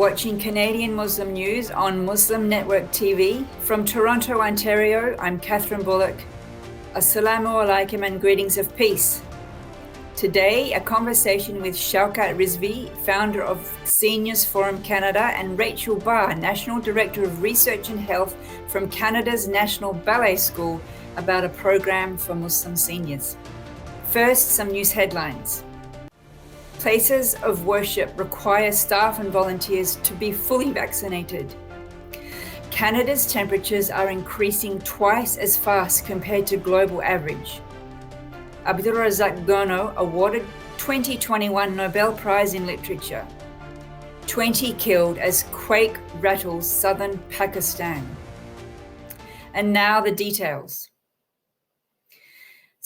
watching Canadian Muslim news on Muslim Network TV. From Toronto, Ontario, I'm Catherine Bullock. Assalamu alaikum and greetings of peace. Today, a conversation with Shaukat Rizvi, founder of Seniors Forum Canada, and Rachel Barr, National Director of Research and Health from Canada's National Ballet School, about a program for Muslim seniors. First, some news headlines. Places of worship require staff and volunteers to be fully vaccinated. Canada's temperatures are increasing twice as fast compared to global average. Abdulrazak Gurnah awarded 2021 Nobel Prize in Literature. 20 killed as Quake rattles southern Pakistan. And now the details.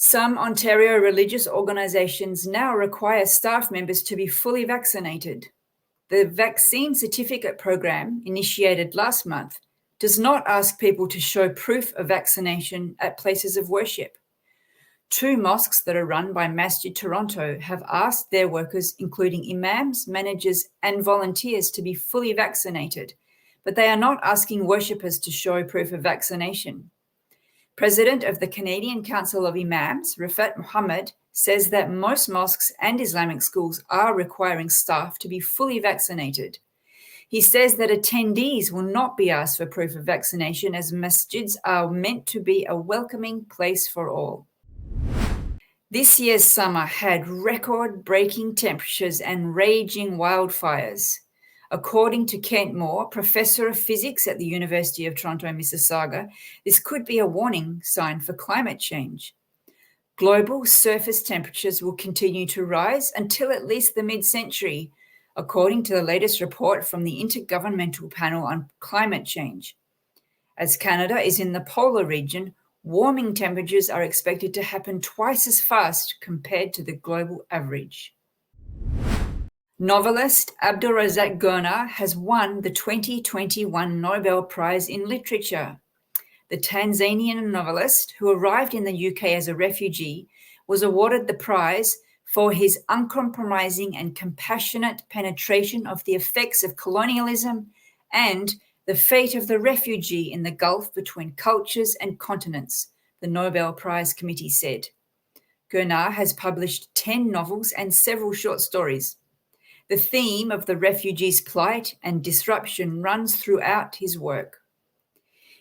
Some Ontario religious organisations now require staff members to be fully vaccinated. The Vaccine Certificate program, initiated last month, does not ask people to show proof of vaccination at places of worship. 2 mosques that are run by Masjid Toronto have asked their workers, including imams, managers, and volunteers, to be fully vaccinated, but they are not asking worshippers to show proof of vaccination. President of the Canadian Council of Imams, Rafat Mohammed, says that most mosques and Islamic schools are requiring staff to be fully vaccinated. He says that attendees will not be asked for proof of vaccination, as masjids are meant to be a welcoming place for all. This year's summer had record-breaking temperatures and raging wildfires. According to Kent Moore, Professor of Physics at the University of Toronto Mississauga, this could be a warning sign for climate change. Global surface temperatures will continue to rise until at least the mid-century, according to the latest report from the Intergovernmental Panel on Climate Change. As Canada is in the polar region, warming temperatures are expected to happen twice as fast compared to the global average. Novelist Abdulrazak Gurnah has won the 2021 Nobel Prize in Literature. The Tanzanian novelist, who arrived in the UK as a refugee, was awarded the prize for his uncompromising and compassionate penetration of the effects of colonialism and the fate of the refugee in the gulf between cultures and continents, the Nobel Prize Committee said. Gurnah has published 10 novels and several short stories. The theme of the refugees' plight and disruption runs throughout his work.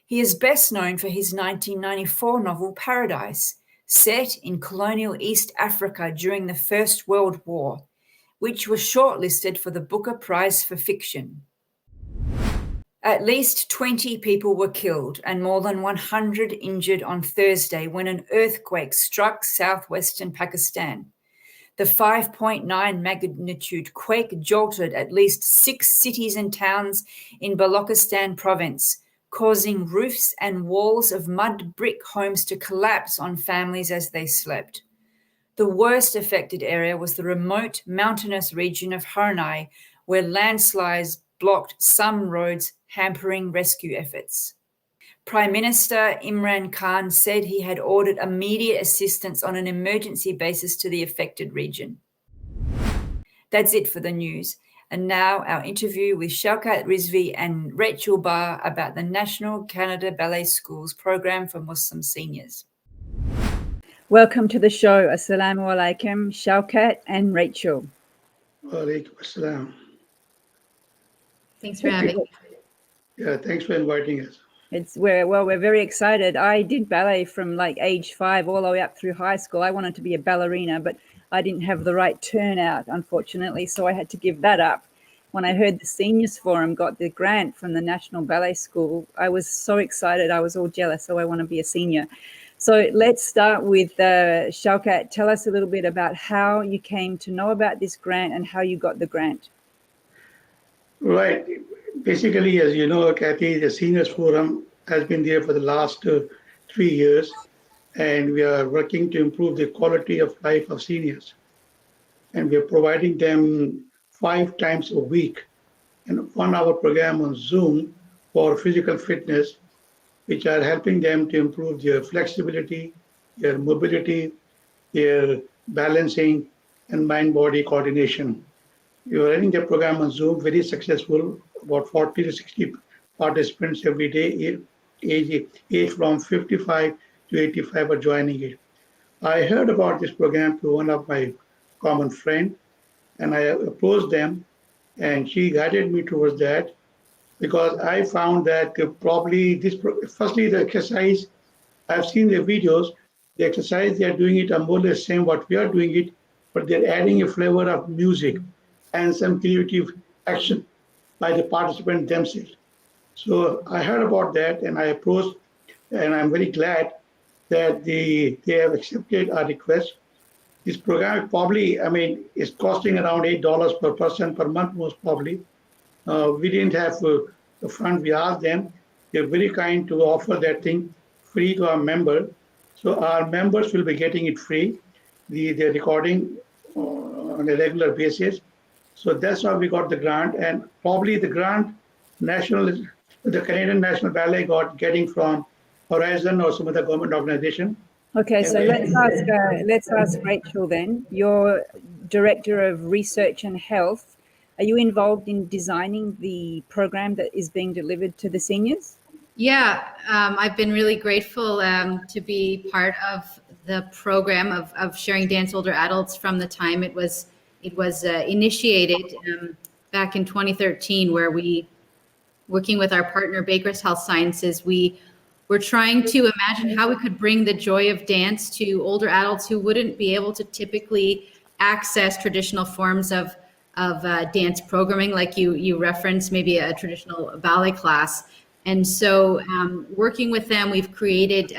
He is best known for his 1994 novel Paradise, set in colonial East Africa during the First World War, which was shortlisted for the Booker Prize for Fiction. At least 20 people were killed and more than 100 injured on Thursday when an earthquake struck southwestern Pakistan. The 5.9 magnitude quake jolted at least 6 cities and towns in Balochistan province, causing roofs and walls of mud brick homes to collapse on families as they slept. The worst affected area was the remote mountainous region of Gurnah, where landslides blocked some roads, hampering rescue efforts. Prime Minister Imran Khan said he had ordered immediate assistance on an emergency basis to the affected region. That's it for the news. And now our interview with Shaukat Rizvi and Rachel Barr about the National Canada Ballet School's Program for Muslim Seniors. Welcome to the show. Assalamu alaikum, Shaukat and Rachel. Wa alaikum assalam. Thanks for having me. Yeah, thanks for inviting us. We're very excited. I did ballet from like age 5 all the way up through high school. I wanted to be a ballerina, but I didn't have the right turnout, unfortunately, so I had to give that up. When I heard the Seniors Forum got the grant from the National Ballet School, I was so excited. I was all jealous, so I want to be a senior. So let's start with Shaukat. Tell us a little bit about how you came to know about this grant and how you got the grant. Right. Basically, as you know, Kathy, the Seniors Forum has been there for the last 3 years, and we are working to improve the quality of life of seniors. And we are providing them 5 times a week in a 1-hour program on Zoom for physical fitness, which are helping them to improve their flexibility, their mobility, their balancing, and mind-body coordination. We were running the program on Zoom, very successful, about 40 to 60 participants every day, age from 55 to 85 are joining it. I heard about this program through one of my common friend, and I approached them, and she guided me towards that because I found that probably firstly, the exercise, I've seen the videos, the exercise, they are doing it more or less same what we are doing it, but they're adding a flavor of music and some creative action by the participants themselves. So I heard about that and I approached, and I'm very glad that they have accepted our request. This program probably, I mean, is costing around $8 per person per month, most probably. We didn't have the fund. We asked them. They're very kind to offer that thing free to our member. So our members will be getting it free, the recording on a regular basis. So that's how we got the grant. And probably the grant the Canadian National Ballet got getting from Horizon or some other government organization. Okay, so let's ask Rachel then. You're Director of Research and Health. Are you involved in designing the program that is being delivered to the seniors? Yeah, I've been really grateful to be part of the program of sharing dance older adults from the time it was initiated back in 2013, where we, working with our partner Baker's Health Sciences, we were trying to imagine how we could bring the joy of dance to older adults who wouldn't be able to typically access traditional forms of dance programming, like you referenced, maybe a traditional ballet class. And so working with them, we've created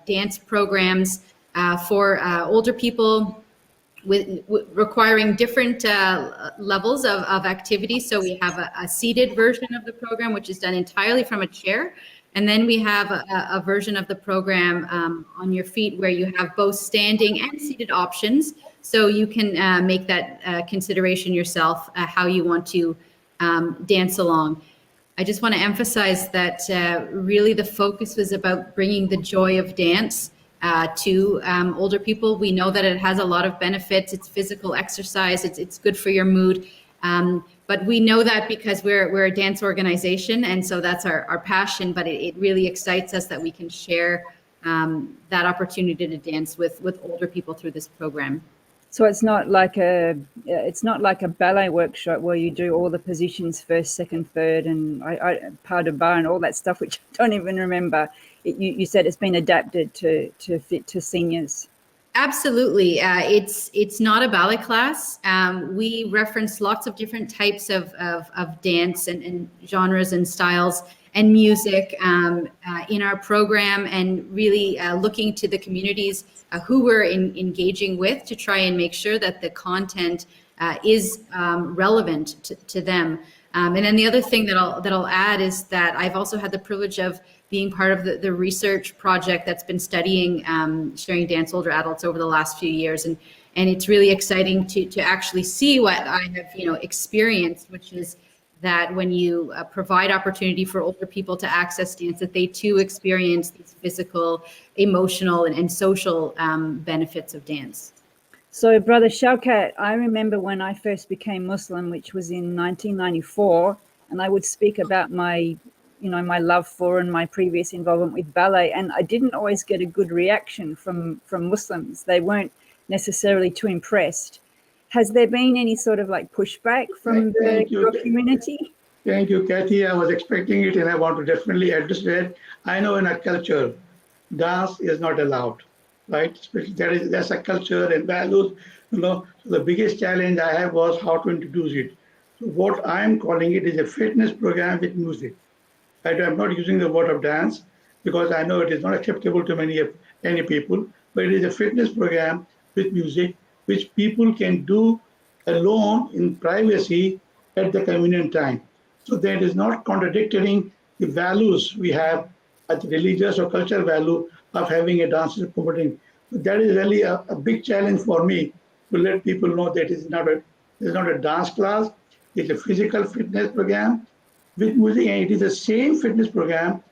dance programs for older people with requiring different levels of activity. So we have a seated version of the program, which is done entirely from a chair. And then we have a version of the program on your feet where you have both standing and seated options. So you can make that consideration yourself, how you want to dance along. I just want to emphasize that really the focus was about bringing the joy of dance to older people. We know that it has a lot of benefits. It's physical exercise. It's good for your mood. But we know that because we're a dance organization, and so that's our passion. But it really excites us that we can share that opportunity to dance with older people through this program. So it's not like a ballet workshop where you do all the positions first, second, third, and pas de pas and all that stuff, which I don't even remember. You said it's been adapted to fit to seniors. Absolutely. It's not a ballet class. We reference lots of different types of dance and genres and styles and music in our program, and really looking to the communities who we're engaging with to try and make sure that the content is relevant to them. And then the other thing that I'll add is that I've also had the privilege of being part of the research project that's been studying sharing dance older adults over the last few years, and it's really exciting to actually see what I have experienced, which is that when you provide opportunity for older people to access dance, that they too experience these physical, emotional, and social benefits of dance. So, Brother Shaukat, I remember when I first became Muslim, which was in 1994, and I would speak about my love for and my previous involvement with ballet, and I didn't always get a good reaction from Muslims. They weren't necessarily too impressed. Has there been any sort of pushback from your community? Thank you, Kathy. I was expecting it, and I want to definitely address that. I know in our culture, dance is not allowed, right? That's a culture and values. So the biggest challenge I have was how to introduce it. So what I'm calling it is a fitness program with music. Right? I'm not using the word of dance because I know it is not acceptable to many people, but it is a fitness program with music, which people can do alone in privacy at the convenient time. So that is not contradicting the values we have at the religious or cultural value of having a dance promoting. So that is really a big challenge for me to let people know that it's not a dance class, it's a physical fitness program with music, and it is the same fitness program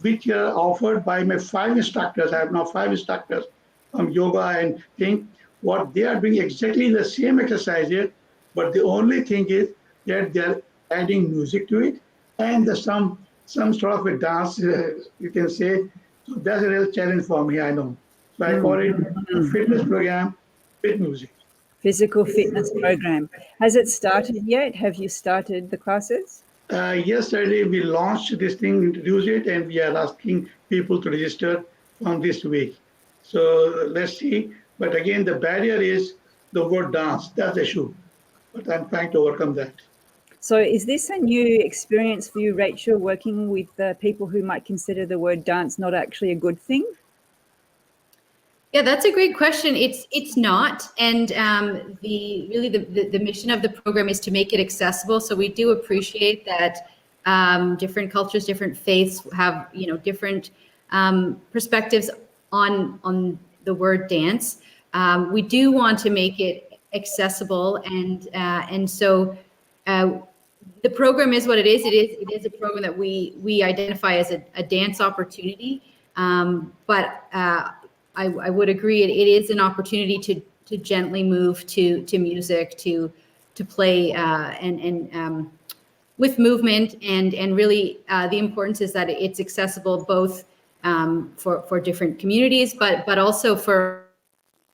which are offered by my 5 instructors. I have now 5 instructors from yoga and thing. What they are doing exactly the same exercises But the only thing is that they're adding music to it and some sort of a dance, you can say. So that's a real challenge for me, I know. So I call it a fitness program with music. Physical fitness program. Has it started yet? Have you started the classes? Yesterday, we launched this thing, introduced it, and we are asking people to register from this week. So let's see. But again, the barrier is the word dance. That's the issue. But I'm trying to overcome that. So is this a new experience for you, Rachel, working with people who might consider the word dance not actually a good thing? Yeah, that's a great question. It's not, and the mission of the program is to make it accessible. So we do appreciate that different cultures, different faiths have different perspectives on the word dance. We do want to make it accessible, and so the program is what it is. It is a program that we identify as a dance opportunity, but I would agree it is an opportunity to gently move to music, to play and with movement, and really the importance is that it's accessible both for different communities, but also for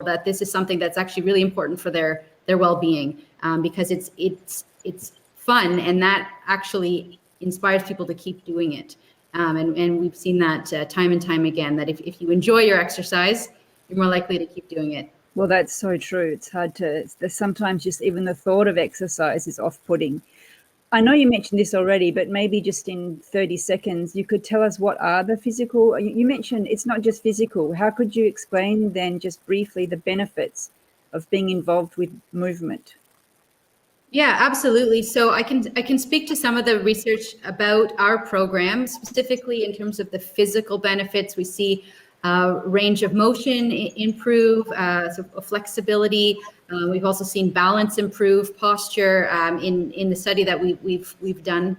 that this is something that's actually really important for their well-being, because it's fun, and that actually inspires people to keep doing it. And we've seen that time and time again, that if you enjoy your exercise, you're more likely to keep doing it. Well, that's so true. It's hard to, sometimes just even the thought of exercise is off-putting. I know you mentioned this already, but maybe just in 30 seconds, you could tell us what are the physical, you mentioned it's not just physical. How could you explain then just briefly the benefits of being involved with movement? Yeah, absolutely. So I can speak to some of the research about our program, specifically in terms of the physical benefits. We see range of motion improve, so flexibility. We've also seen balance improve, posture in the study that we've done.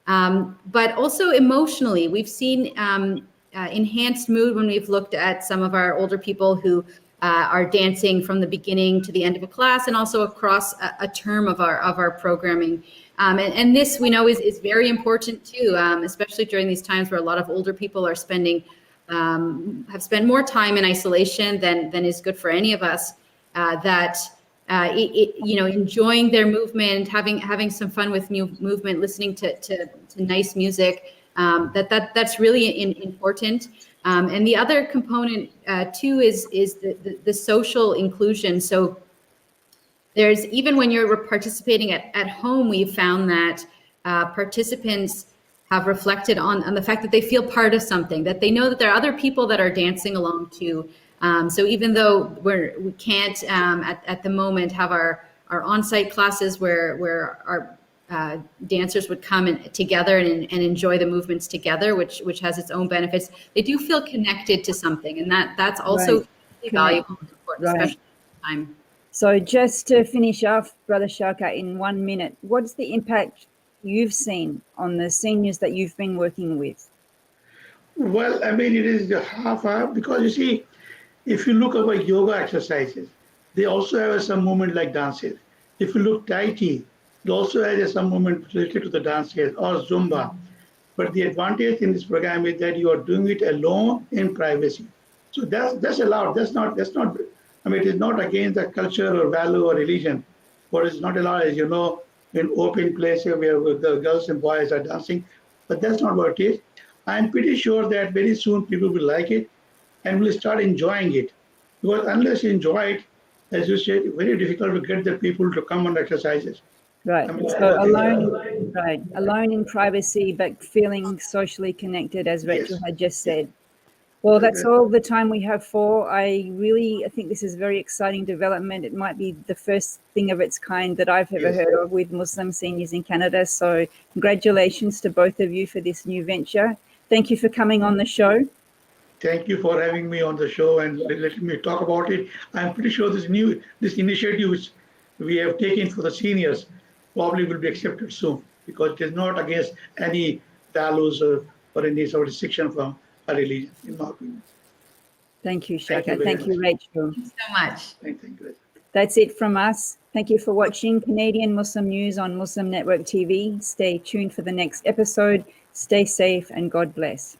But also emotionally, we've seen enhanced mood when we've looked at some of our older people who are dancing from the beginning to the end of a class, and also across a term of our programming. And this we know is very important too, especially during these times where a lot of older people are have spent more time in isolation than is good for any of us. Enjoying their movement, having some fun with movement, listening to nice music, that's really important. And the other component too is the social inclusion. So there's, even when you're participating at home, we've found that participants have reflected on the fact that they feel part of something, that they know that there are other people that are dancing along too. So even though we can't at the moment have our on-site classes where our dancers would come together and enjoy the movements together, which has its own benefits, they do feel connected to something, and that's also really valuable and important, especially at the time. So just to finish off, Brother Shaukat, in 1 minute, what's the impact you've seen on the seniors that you've been working with? Well, I mean, it is half, because you see, if you look over yoga exercises, they also have some movement like dances. If you look Tai Chi, it also has some movement related to the dances, or Zumba. But the advantage in this program is that you are doing it alone in privacy. So that's allowed. That's not. I mean, it is not against the culture or value or religion. What is not allowed is, in open places where the girls and boys are dancing. But that's not what it is. I'm pretty sure that very soon people will like it and will start enjoying it. Because unless you enjoy it, as you said, it's very difficult to get the people to come on exercises. Right. So alone in privacy, but feeling socially connected, as Rachel had just said. Well, that's all the time we have for. I think this is a very exciting development. It might be the first thing of its kind that I've ever heard of with Muslim seniors in Canada. So congratulations to both of you for this new venture. Thank you for coming on the show. Thank you for having me on the show and letting me talk about it. I'm pretty sure this initiative which we have taken for the seniors probably will be accepted soon, because it is not against any values or any sort of restriction from a religion, in my opinion. Thank you, Shaukat. Thank you, Rachel. Thanks so much. Thank you. That's it from us. Thank you for watching Canadian Muslim News on Muslim Network TV. Stay tuned for the next episode. Stay safe and God bless.